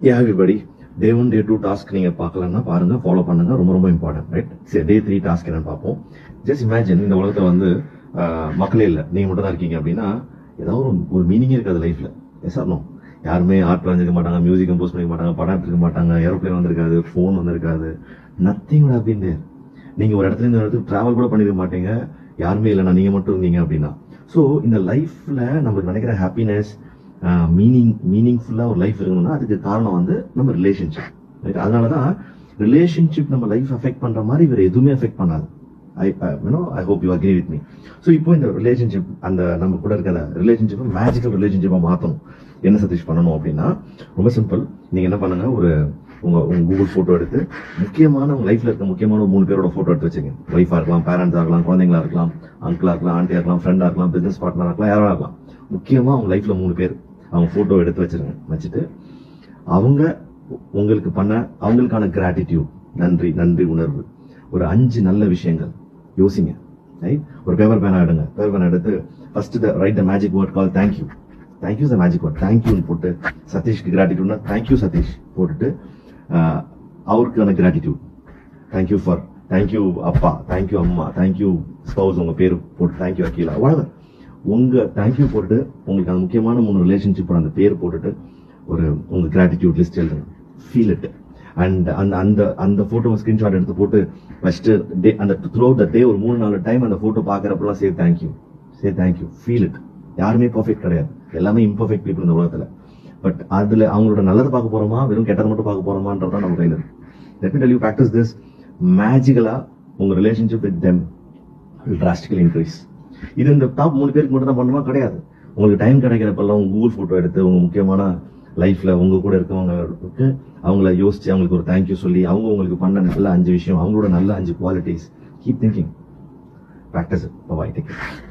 Everybody டே 1 டே 2 task நீங்க பார்க்கலன்னா பாருங்க, ஃபாலோ பண்ணுங்க, ரொம்ப ரொம்ப இம்பார்ட்டன்ட், ரைட்? சரி, டே 3 டாஸ்க் என்னன்னு பார்ப்போம். ஜஸ்ட் இமேஜின், இந்த உலகத்துல வந்து மக்களே இல்லை, நீங்க மட்டும் தான் இருக்கீங்க அப்படின்னா ஏதாவது ஒரு மீனிங்கே இருக்காது லைஃப்ல. Yes or no? யாருமே ஆர்ட் வரைஞ்சிக்க மாட்டாங்க, மியூசிக் கம்போஸ் பண்ணிக்க மாட்டாங்க, படம் எடுத்துக்க மாட்டாங்க, ஏரோப்ளேன் வந்திருக்காது, ஃபோன் வந்திருக்காது, nothing would have been there. நீங்க ஒரு இடத்துல இந்த இடத்துக்கு டிராவல் கூட பண்ணிருக்க மாட்டீங்க, யாருமே இல்லைன்னா நீங்க மட்டும் இருந்தீங்க அப்படின்னா. ஸோ இந்த லைஃப்ல நம்மளுக்கு நினைக்கிற ஹாப்பினஸ், மீனிங்ஃபுல்லா ஒரு லைஃப் இருக்கணும்னா அதுக்கு காரணம் வந்து நம்ம ரிலேஷன்ஷிப். அதனாலதான் ரிலேஷன்ஷிப் நம்ம லைஃப் அஃபெக்ட் பண்ற மாதிரி வேற எதுவுமே அஃபெக்ட் பண்ணாது. I hope you agree with me. So இப்போ இந்த ரிலேஷன்ஷிப், அந்த நம்ம கூட இருக்கிற ரிலேஷன்ஷிப் மேஜிக்கல் ரிலேஷன்ஷிப்பா மாற்றணும். என்ன சதீஷ் பண்ணணும் அப்படின்னா, ரொம்ப சிம்பிள். நீங்க என்ன பண்ணுங்க, உங்க கூகுள் போட்டோ எடுத்து முக்கியமான உங்க லைஃப்ல இருக்க முக்கியமான 3 பேரோட போட்டோ எடுத்து வச்சுங்க. ஒய்ஃபா இருக்கலாம், பேரண்ட்ஸா இருக்கலாம், குழந்தைங்களா இருக்கலாம், அங்கிளா இருக்கலாம், ஆண்டியா இருக்கலாம், ஃப்ரெண்டா இருக்கலாம், பிசினஸ் பார்ட்னரா இருக்கலாம், யாரா இருக்கலாம். முக்கியமா உங்க லைஃப்ல 3 பேர் அவங்க போட்டோ எடுத்து வச்சிருங்க. வச்சுட்டு அவங்க உங்களுக்கு பண்ண அவங்களுக்கான கிராட்டிடியூட், நன்றி உணர்வு, ஒரு 5 நல்ல விஷயங்கள் யோசிங்க. ரைட்? ஒரு பேப்பர் பேனா எடுங்க. பேப்பர் பேனா எடுத்து first right the magic word call thank you. Thank you the magic word. தேங்க்யூன்னு போட்டு சதீஷ்க்கு கிராட்டிடியூட்னா தேங்க்யூ சதீஷ் போட்டுட்டு அவருக்கான கிராட்டிடியூட், தேங்க்யூ அப்பா, தேங்க்யூ அம்மா, தேங்க்யூ ஸ்பவுஸ், உங்க பேரு போட்டு தேங்க்யூ அக்கீலா, அவ்வளவு உங்க தேங்க்யூ போட்டு உங்களுக்கு அந்த முக்கியமான 3 ரிலேஷன்ஷிப் அந்த பேர் போட்டுட்டு உங்க கிராட்டிடியூட் லிஸ்ட் எழுதுங்க. Feel it. அண்ட் அந்த போட்டோ ஸ்கிரீன்ஷாட் எடுத்து போட்டு ஃபர்ஸ்ட் டே அந்த த்ரூ த டே ஒரு 3-4 டைம் அந்த போட்டோ பாக்குறப்பெல்லாம் சே தேங்க்யூ, ஃபீல் இட். யாருமே பர்ஃபெக்ட் கிடையாது, எல்லாமே இம்பர்ஃபெக்ட் பீப்புள் இந்த உலகத்துல. பட் அதுல அவங்களோட நல்லதை பார்க்க போறோமா, வெறும் கெட்டதை மட்டும் பார்க்க போறோமான்றதான் நம்ம கையில இருக்கு. Let me tell you, practice this. மேஜிக்கலா உங்க relationship with them will drastically increase. இது இந்த டாப் 3 பேருக்கு மட்டும் தான் பண்ணுமா? கிடையாது. உங்களுக்கு டைம் கிடைக்கிறப்பெல்லாம் உங்க கூகுள் போட்டோ எடுத்து உங்க முக்கியமான லைஃப்ல உங்க கூட இருக்கவங்களுக்கு அவங்கள யோசிச்சு அவங்களுக்கு ஒரு தேங்க்யூ சொல்லி அவங்க உங்களுக்கு பண்ண நல்ல 5 விஷயம், அவங்களோட நல்ல 5 qualities, keep thinking, practice. Bye, take care.